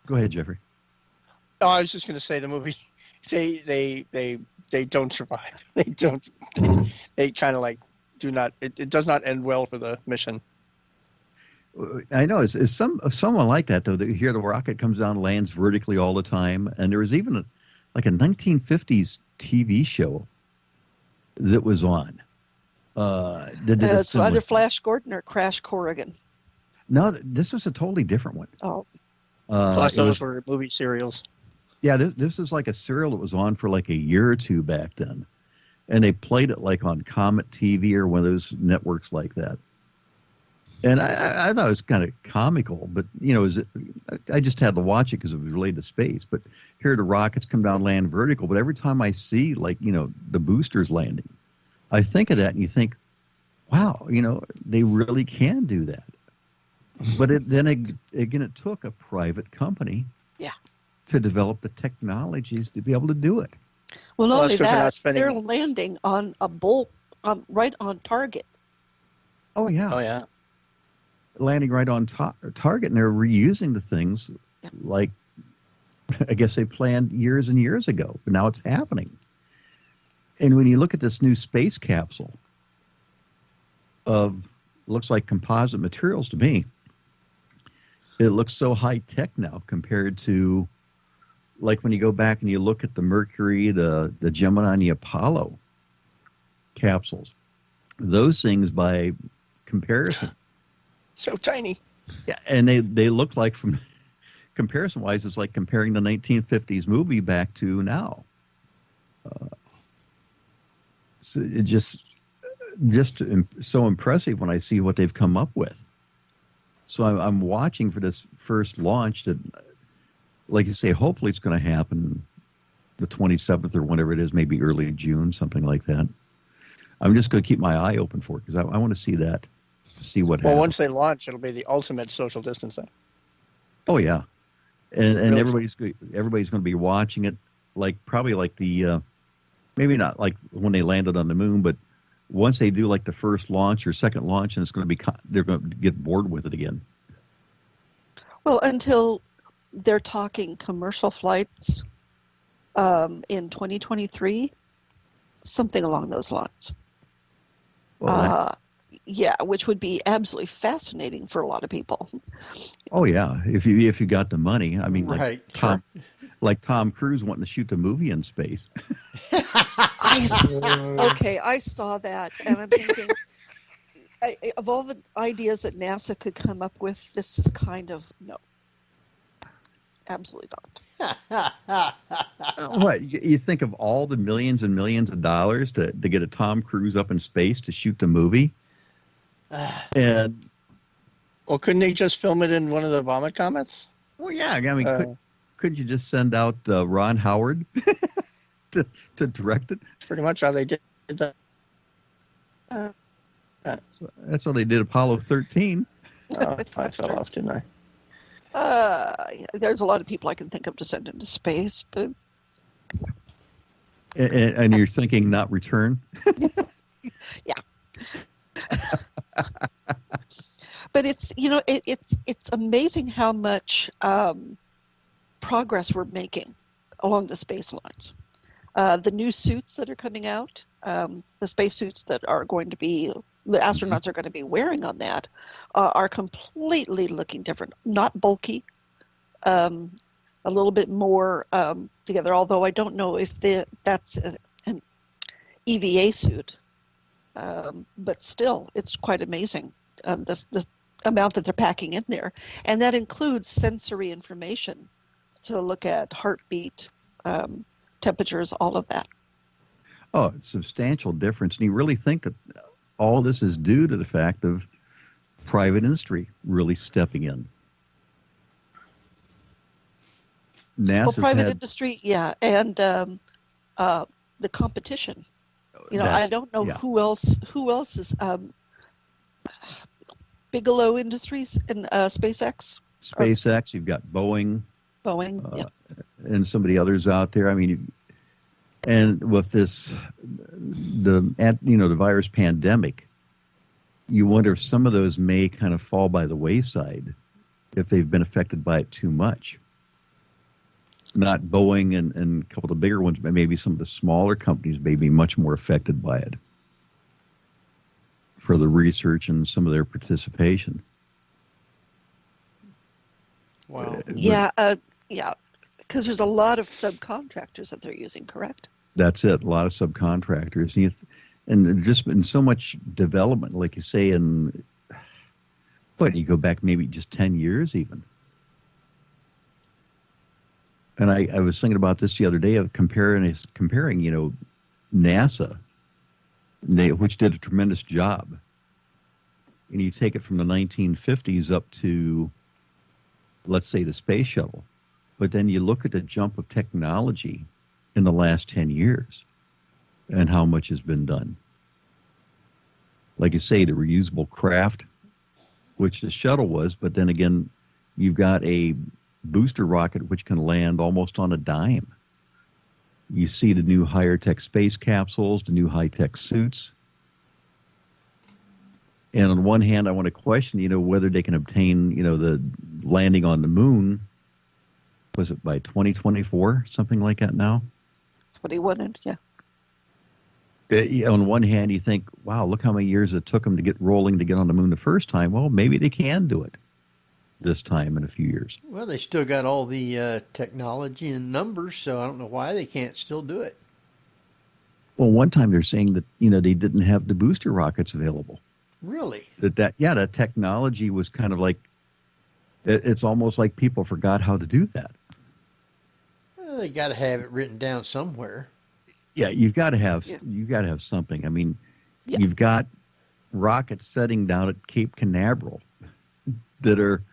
Go ahead, Jeffrey. Oh, I was just going to say the movie. They don't survive. They don't. They kind of like do not. It does not end well for the mission. I know it's someone like that though. That here the rocket comes down, lands vertically all the time, and there was even a 1950s TV show that was on. It's either Flash Gordon or Crash Corrigan. No, this was a totally different one. Oh, plus those were movie serials. Yeah, this is like a serial that was on for like a year or two back then, and they played it like on Comet TV or one of those networks like that. And I thought it was kind of comical, but I just had to watch it because it was related to space. But here the rockets come down, land vertical. But every time I see the boosters landing, I think of that and you think, wow, they really can do that. But then again, it took a private company, to develop the technologies to be able to do it. Well, not only that, they're landing on a bolt, right on target. Oh yeah. Oh yeah. Landing right on target, and they're reusing the things like I guess they planned years and years ago, but now it's happening. And when you look at this new space capsule looks like composite materials to me, it looks so high tech now compared to like when you go back and you look at the Mercury, the Gemini, and the Apollo capsules. Those things by comparison. So tiny. Yeah, and they look like, from comparison-wise, it's like comparing the 1950s movie back to now. So it just so impressive when I see what they've come up with. So I'm watching for this first launch that, like you say, hopefully it's going to happen the 27th or whenever it is, maybe early June, something like that. I'm just going to keep my eye open for it because I want to see that. See what happens. Well, once they launch, it'll be the ultimate social distancing. Oh yeah, and really? everybody's going to be watching it, probably like the maybe not like when they landed on the moon, but once they do like the first launch or second launch, and they're going to get bored with it again. Well, until they're talking commercial flights in 2023, something along those lines. Well, yeah, which would be absolutely fascinating for a lot of people. Oh yeah, if you got the money. I mean, right. like Tom Cruise wanting to shoot the movie in space. I saw that, and I'm thinking, of all the ideas that NASA could come up with, this is kind of no, absolutely not. What, you think of all the millions and millions of dollars to get a Tom Cruise up in space to shoot the movie? And well, couldn't they just film it in one of the vomit comets? Well, yeah. I mean, couldn't you just send out Ron Howard to direct it? Pretty much how they did that. So that's how they did Apollo 13. Oh, I fell off, didn't I? There's a lot of people I can think of to send into space, but and you're thinking not return? Yeah. But it's it's amazing how much progress we're making along the space lines. The new suits that are coming out, the space suits that are going to be the astronauts are going to be wearing on that are completely looking different. Not bulky, a little bit more together. Although I don't know if that's an EVA suit. But still, it's quite amazing, the amount that they're packing in there. And that includes sensory information to look at heartbeat, temperatures, all of that. Oh, it's a substantial difference. And you really think that all this is due to the fact of private industry really stepping in. NASA's private industry, yeah, and the competition. I don't know who else is Bigelow Industries and SpaceX. SpaceX, you've got Boeing, yeah, and some of the others out there. I mean, and with this, the virus pandemic, you wonder if some of those may kind of fall by the wayside if they've been affected by it too much. not Boeing and a couple of the bigger ones, but maybe some of the smaller companies may be much more affected by it for the research and some of their participation. Wow. Yeah, because there's a lot of subcontractors that they're using, correct? That's it. A lot of subcontractors, and there's just been so much development, like you say, but you go back maybe just 10 years even. And I was thinking about this the other day of comparing, NASA, which did a tremendous job. And you take it from the 1950s up to, let's say, the space shuttle. But then you look at the jump of technology in the last 10 years and how much has been done. Like you say, the reusable craft, which the shuttle was, but then again, you've got a booster rocket which can land almost on a dime. You see the new higher tech space capsules, the new high tech suits. And on one hand, I want to question, whether they can obtain, the landing on the moon. Was it by 2024, something like that now? That's what he wanted, yeah. On one hand, you think, wow, look how many years it took them to get rolling to get on the moon the first time. Well, maybe they can do it this time in a few years. Well, they still got all the technology and numbers, so I don't know why they can't still do it. Well, one time they're saying that, they didn't have the booster rockets available. Really? That technology was kind of like, it's almost like people forgot how to do that. Well, they got to have it written down somewhere. Yeah, you've got to have something. I mean, You've got rockets setting down at Cape Canaveral that are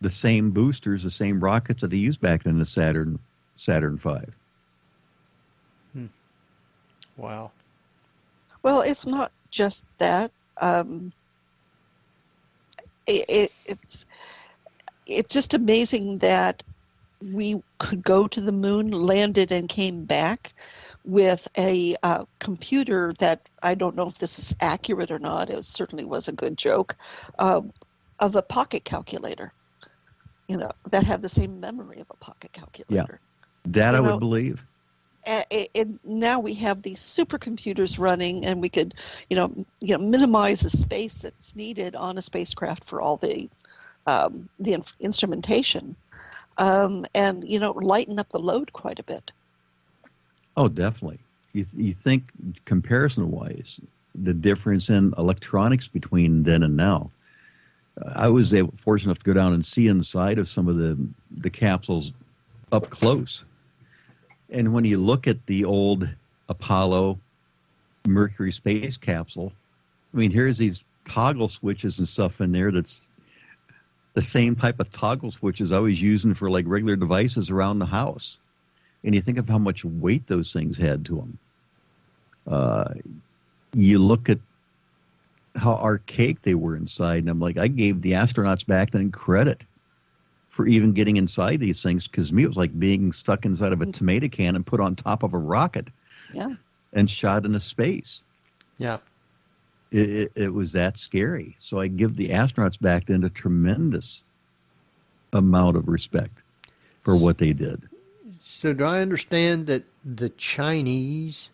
the same boosters, the same rockets that they used back then in the Saturn V. Wow. Well, it's not just that. It's just amazing that we could go to the moon, landed, and came back with a computer that, I don't know if this is accurate or not, it certainly was a good joke, of a pocket calculator, that have the same memory of a pocket calculator. Yeah, that I would believe. And now we have these supercomputers running, and we could, minimize the space that's needed on a spacecraft for all the instrumentation, and lighten up the load quite a bit. Oh, definitely. You think comparison-wise, the difference in electronics between then and now. I was fortunate enough to go down and see inside of some of the capsules up close. And when you look at the old Apollo Mercury space capsule, I mean, here's these toggle switches and stuff in there that's the same type of toggle switches I was using for like regular devices around the house. And you think of how much weight those things had to them. You look at how archaic they were inside, and I'm like, I gave the astronauts back then credit for even getting inside these things, because to me it was like being stuck inside of a tomato can and put on top of a rocket and shot into space. Yeah. It was that scary. So I give the astronauts back then a tremendous amount of respect for what they did. So do I understand that the Chinese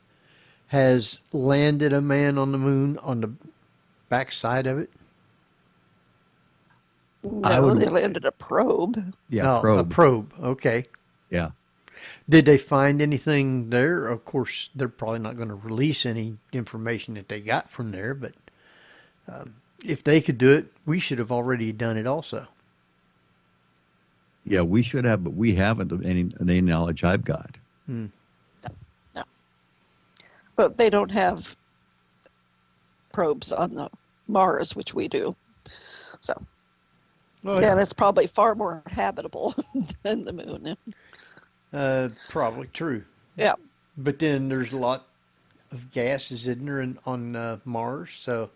has landed a man on the moon on the backside of it? No, they landed a probe. Yeah, probe. A probe. Okay. Yeah. Did they find anything there? Of course, they're probably not going to release any information that they got from there, but if they could do it, we should have already done it also. Yeah, we should have, but we haven't of any knowledge I've got. No. But they don't have probes on the Mars, which we do. So, and it's probably far more habitable than the moon. Probably true. Yeah. But then there's a lot of gases in there on Mars, so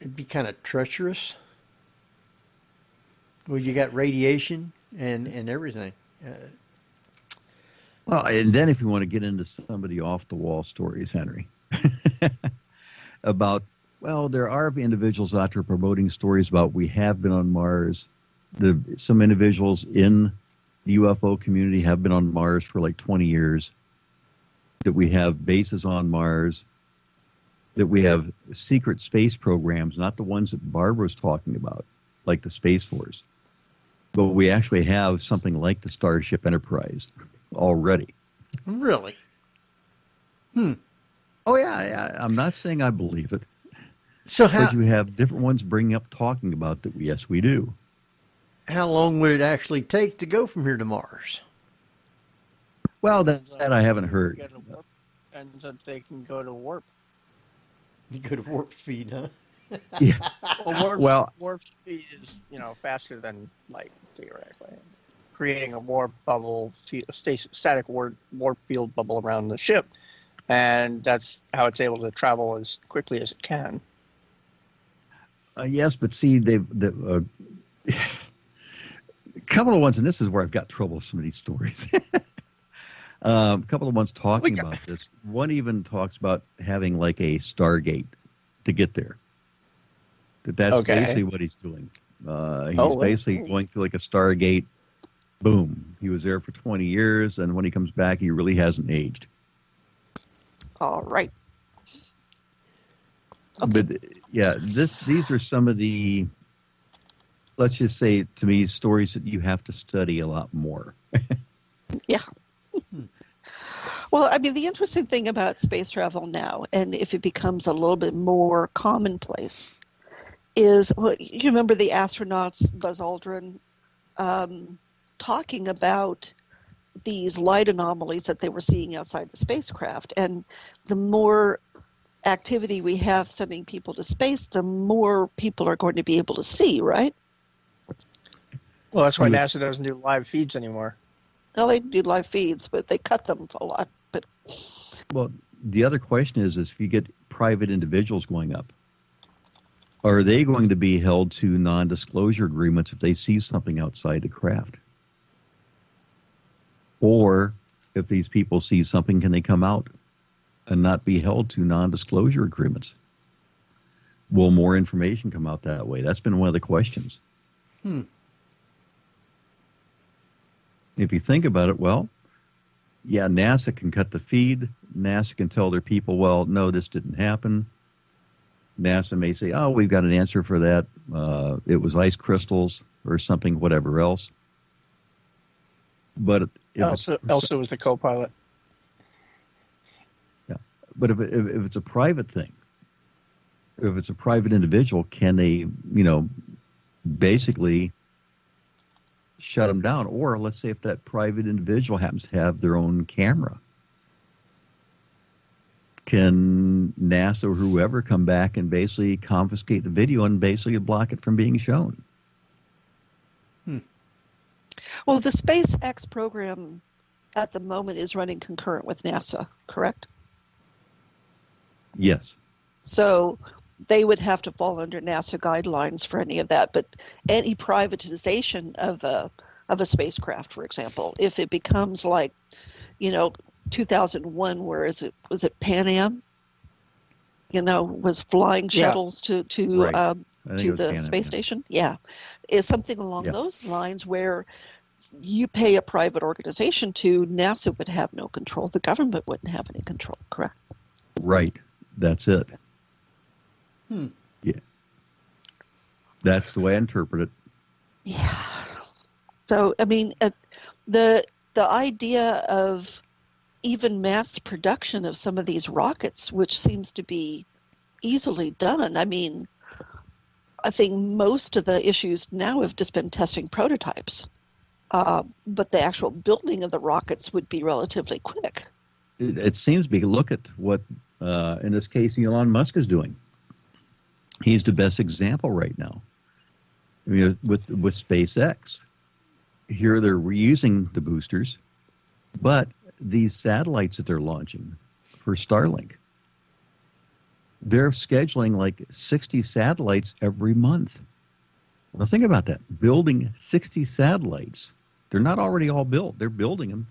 it'd be kind of treacherous. Well, you got radiation and everything. Well, and then if you want to get into some of the off-the-wall stories, Henry, about, well, there are individuals out there promoting stories about we have been on Mars. Some individuals in the UFO community have been on Mars for like 20 years, that we have bases on Mars, that we have secret space programs, not the ones that Barbara's talking about, like the Space Force, but we actually have something like the Starship Enterprise already. Really? Oh, yeah. I'm not saying I believe it. So But you have different ones bringing up talking about that. Yes, we do. how long would it actually take to go from here to Mars? Well, that I haven't heard. And that they can go to warp. You go to warp speed, huh? Yeah. Well, warp speed is, faster than light, theoretically. Creating a warp bubble, static warp field bubble around the ship. And that's how it's able to travel as quickly as it can. Yes, but see, a couple of ones, and this is where I've got trouble with some of these stories. A couple of ones talking about this. One even talks about having like a Stargate to get there. That's basically what he's doing. He's basically going through like a Stargate. Boom. He was there for 20 years, and when he comes back, he really hasn't aged. All right. Okay. But yeah, these are some of the, let's just say to me, stories that you have to study a lot more. Yeah. Well, I mean, the interesting thing about space travel now, and if it becomes a little bit more commonplace, is, you remember the astronauts, Buzz Aldrin, talking about these light anomalies that they were seeing outside the spacecraft. And the more activity we have sending people to space, the more people are going to be able to see, right? Well, that's why NASA doesn't do live feeds anymore. Well, they do live feeds, but they cut them a lot. Well, the other question is if you get private individuals going up, are they going to be held to non-disclosure agreements if they see something outside the craft? Or if these people see something, can they come out and not be held to non-disclosure agreements? Will more information come out that way? That's been one of the questions. If you think about it, well, yeah, NASA can cut the feed. NASA can tell their people, well, no, this didn't happen. NASA may say, oh, we've got an answer for that. It was ice crystals or something, whatever else. But if Elsa was the co-pilot. Yeah, but if it's a private thing, if it's a private individual, can they, basically shut them down? Or let's say if that private individual happens to have their own camera, can NASA or whoever come back and basically confiscate the video and basically block it from being shown? Well, the SpaceX program at the moment is running concurrent with NASA, correct? Yes. So they would have to fall under NASA guidelines for any of that. But any privatization of a spacecraft, for example, if it becomes like, 2001, was it Pan Am? Was flying shuttles to the space station. Yeah, it's something along those lines where you pay a private organization to, NASA would have no control. The government wouldn't have any control. Correct. Right. That's it. Yeah. That's the way I interpret it. Yeah. So, I mean, the idea of even mass production of some of these rockets, which seems to be easily done. I mean, I think most of the issues now have just been testing prototypes. But the actual building of the rockets would be relatively quick. It seems to be. Look at what, in this case, Elon Musk is doing. He's the best example right now. I mean, with SpaceX, here they're reusing the boosters, but these satellites that they're launching for Starlink, they're scheduling like 60 satellites every month. Well, think about that. Building 60 satellites. They're not already all built. They're building them.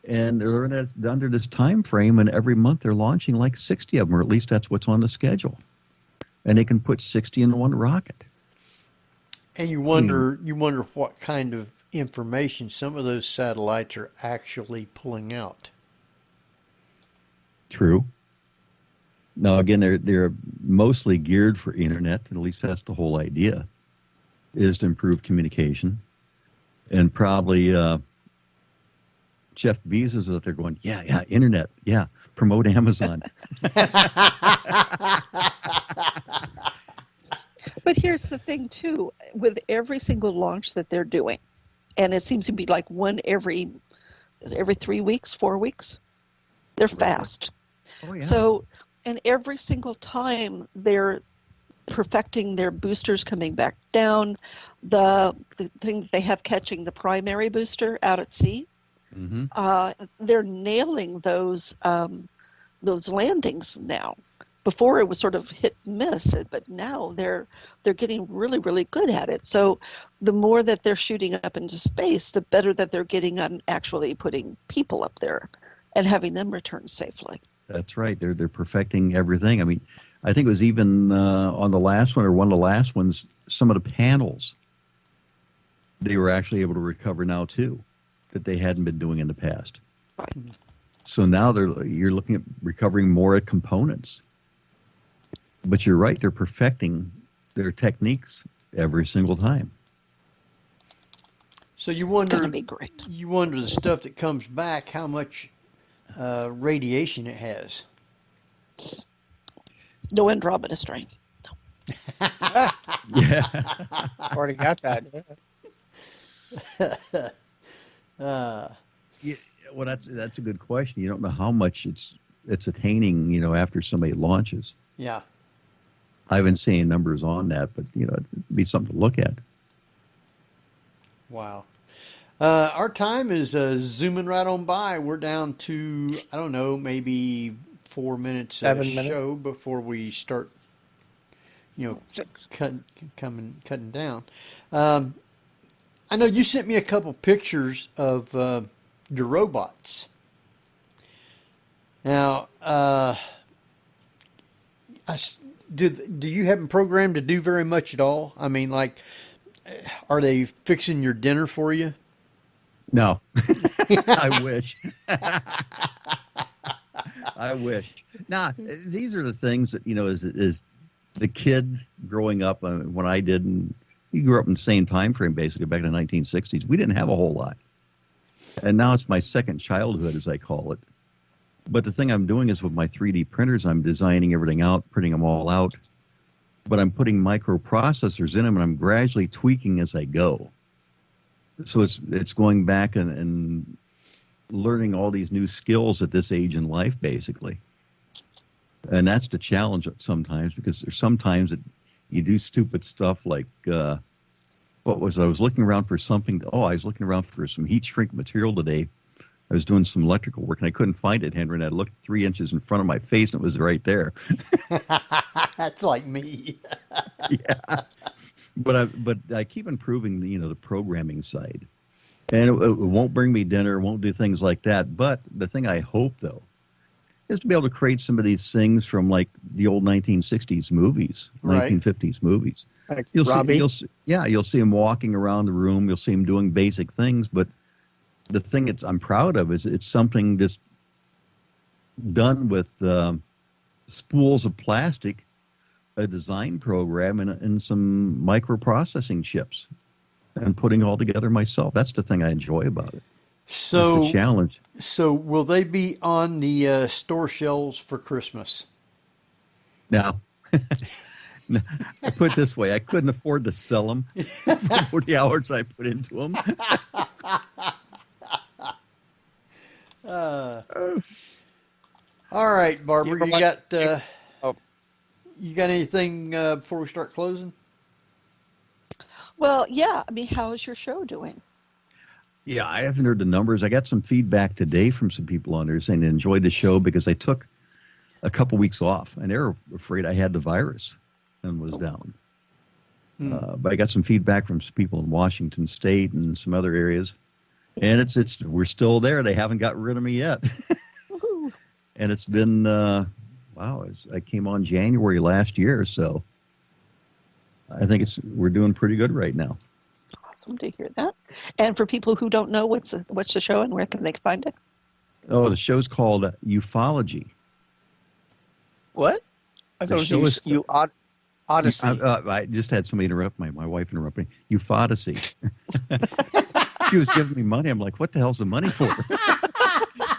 And they're under this time frame, and every month they're launching like 60 of them, or at least that's what's on the schedule. And they can put 60 in one rocket. And you wonder what kind of information some of those satellites are actually pulling out. True. Now, again, they're mostly geared for internet. At least that's the whole idea, is to improve communication. And probably Jeff Bezos is out there going, yeah, internet, yeah, promote Amazon. But here's the thing, too. With every single launch that they're doing, and it seems to be like one every 3 weeks, 4 weeks, they're fast. Oh, yeah. So, and every single time they're perfecting their boosters coming back down, the thing that they have catching the primary booster out at sea, they're nailing those landings now. Before it was sort of hit and miss, but now they're getting really, really good at it. So the more that they're shooting up into space, the better that they're getting on actually putting people up there and having them return safely. That's right. They're perfecting everything. I mean, I think it was even on the last one or one of the last ones, some of the panels they were actually able to recover now too, that they hadn't been doing in the past. Right. So now you're looking at recovering more at components. But you're right, they're perfecting their techniques every single time. So you wonder, It's gonna be great. you wonder the stuff that comes back, how much radiation it has. No Andromeda strain. Yeah. Already got that. Yeah, well, that's a good question. You don't know how much it's attaining, after somebody launches. Yeah. I haven't seen numbers on that, but it'd be something to look at. Wow. Our time is zooming right on by. We're down to, I don't know, maybe 4 minutes 7 minutes. show before we start, 6. cutting down. I know you sent me a couple pictures of your robots. Now, do you have them programmed to do very much at all? I mean, like, are they fixing your dinner for you? No. I wish. I wish. Nah, these are the things that, as the kid growing up, when I did, and you grew up in the same time frame, basically, back in the 1960s, we didn't have a whole lot. And now it's my second childhood, as I call it. But the thing I'm doing is with my 3D printers, I'm designing everything out, printing them all out. But I'm putting microprocessors in them, and I'm gradually tweaking as I go. So it's going back and learning all these new skills at this age in life, basically. And that's the challenge sometimes, because there's sometimes that you do stupid stuff like, I was looking around for something. I was looking around for some heat shrink material today. I was doing some electrical work, and I couldn't find it, Henry, and I looked 3 inches in front of my face, and it was right there. That's like me. Yeah. But I keep improving the programming side. And it won't bring me dinner, won't do things like that. But the thing I hope, though, is to be able to create some of these things from like the old 1960s movies, right. 1950s movies. Like You'll Robbie. see him walking around the room. You'll see him doing basic things. But the thing I'm proud of is it's something that's done with spools of plastic, a design program, and some microprocessing chips, and putting it all together myself. That's the thing I enjoy about it. So That's the challenge. So will they be on the store shelves for Christmas? Now, I put it this way: I couldn't afford to sell them for the hours I put into them. All right, Barbara, Oh. you got anything before we start closing? Well, yeah. I mean, how is your show doing? Yeah, I haven't heard the numbers. I got some feedback today from some people on there saying they enjoyed the show because I took a couple weeks off, and they were afraid I had the virus and was down. But I got some feedback from some people in Washington State and some other areas, and we're still there. They haven't got rid of me yet. And it's been I came on January last year, so I think we're doing pretty good right now. awesome to hear that. And for people who don't know, what's the show and where can they find it? Oh, the show's called Ufology. What? I The thought show it is- was you Odyssey. I just had somebody interrupt my wife interrupted me. Ufodacy. She was giving me money. I'm like, what the hell's the money for?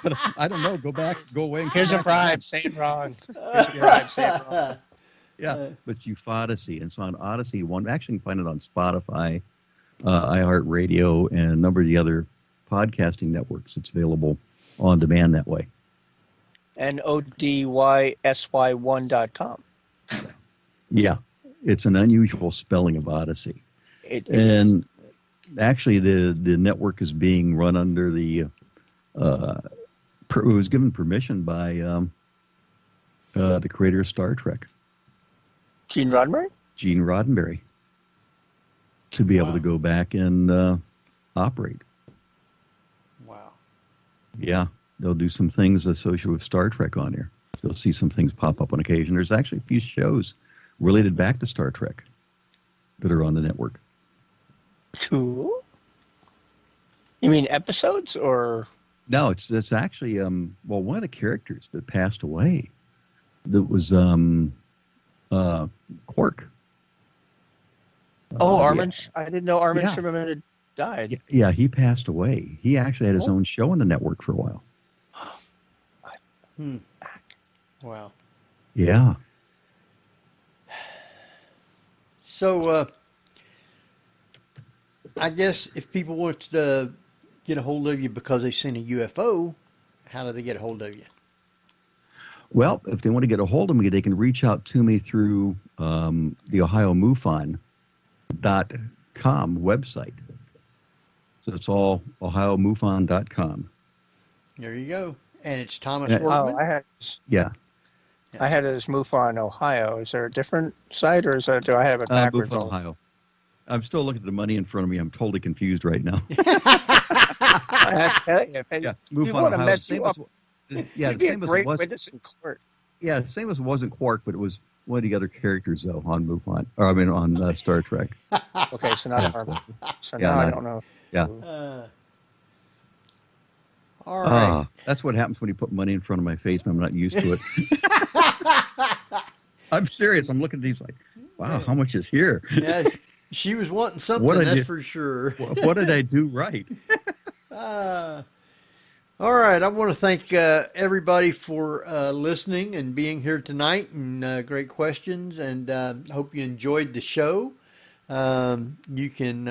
But I don't know. Go back, go away. And come Here's a back. bribe. Say it wrong. Here's a bribe. Say it wrong. Yeah, but Ufodacy. And it's on Odyssey. One actually, you can find it on Spotify, iHeartRadio, and a number of the other podcasting networks. It's available on demand that way. And ODYSY1.com. Yeah, it's an unusual spelling of Odyssey. And Actually, the network is being run under the. It was given permission by the creator of Star Trek, Gene Roddenberry? Gene Roddenberry, to be able to go back and operate. Wow. Yeah, they'll do some things associated with Star Trek on here. You'll see some things pop up on occasion. There's actually a few shows related back to Star Trek that are on the network. Cool. You mean episodes or? No, it's actually one of the characters that passed away. That was Quark. Armin. I didn't know Armin Yeah. Shimmerman had died. Yeah, he passed away. He actually had his own show on the network for a while. Wow. Yeah. So, I guess if people want to get a hold of you because they've seen a UFO, how do they get a hold of you? Well, if they want to get a hold of me, they can reach out to me through the Ohio MUFON.com website. So it's all OhioMUFON.com. There you go. And it's Thomas Yeah. Wertman. Yeah. I had it as MUFON, Ohio. Is there a different site, or do I have it backwards? MUFON, Ohio. I'm still looking at the money in front of me. I'm totally confused right now. I have to tell you, if Yeah, we MUFON, want to Ohio. mess Same you up, as, yeah, you'd the be a same as it great was. witness in court. Yeah, the same as it wasn't Quark, but it was one of the other characters though on MUFON. Or I mean on Star Trek. Okay, so not Yeah. Armin. So Yeah, now I not- don't know. Yeah. All right. That's what happens when you put money in front of my face and I'm not used to it. I'm serious. I'm looking at these like, wow, how much is here? Yeah, she was wanting something, What I that's did- for sure. What did I do right? All right. I want to thank everybody for listening and being here tonight, and great questions, and hope you enjoyed the show. You can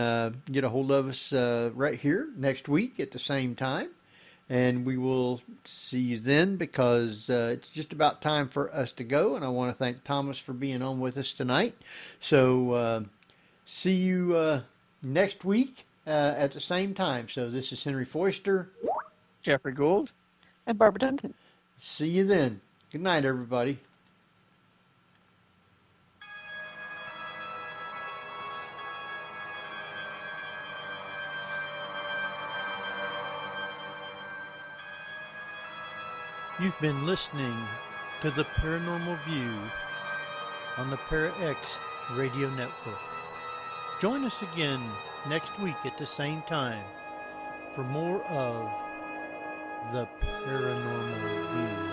get a hold of us right here next week at the same time, and we will see you then, because it's just about time for us to go, and I want to thank Thomas for being on with us tonight. So see you next week at the same time. So this is Henry Foister. Jeffrey Gould. And Barbara Duncan. See you then. Good night, everybody. You've been listening to the Paranormal View on the ParaX Radio Network. Join us again next week at the same time for more of the Paranormal View.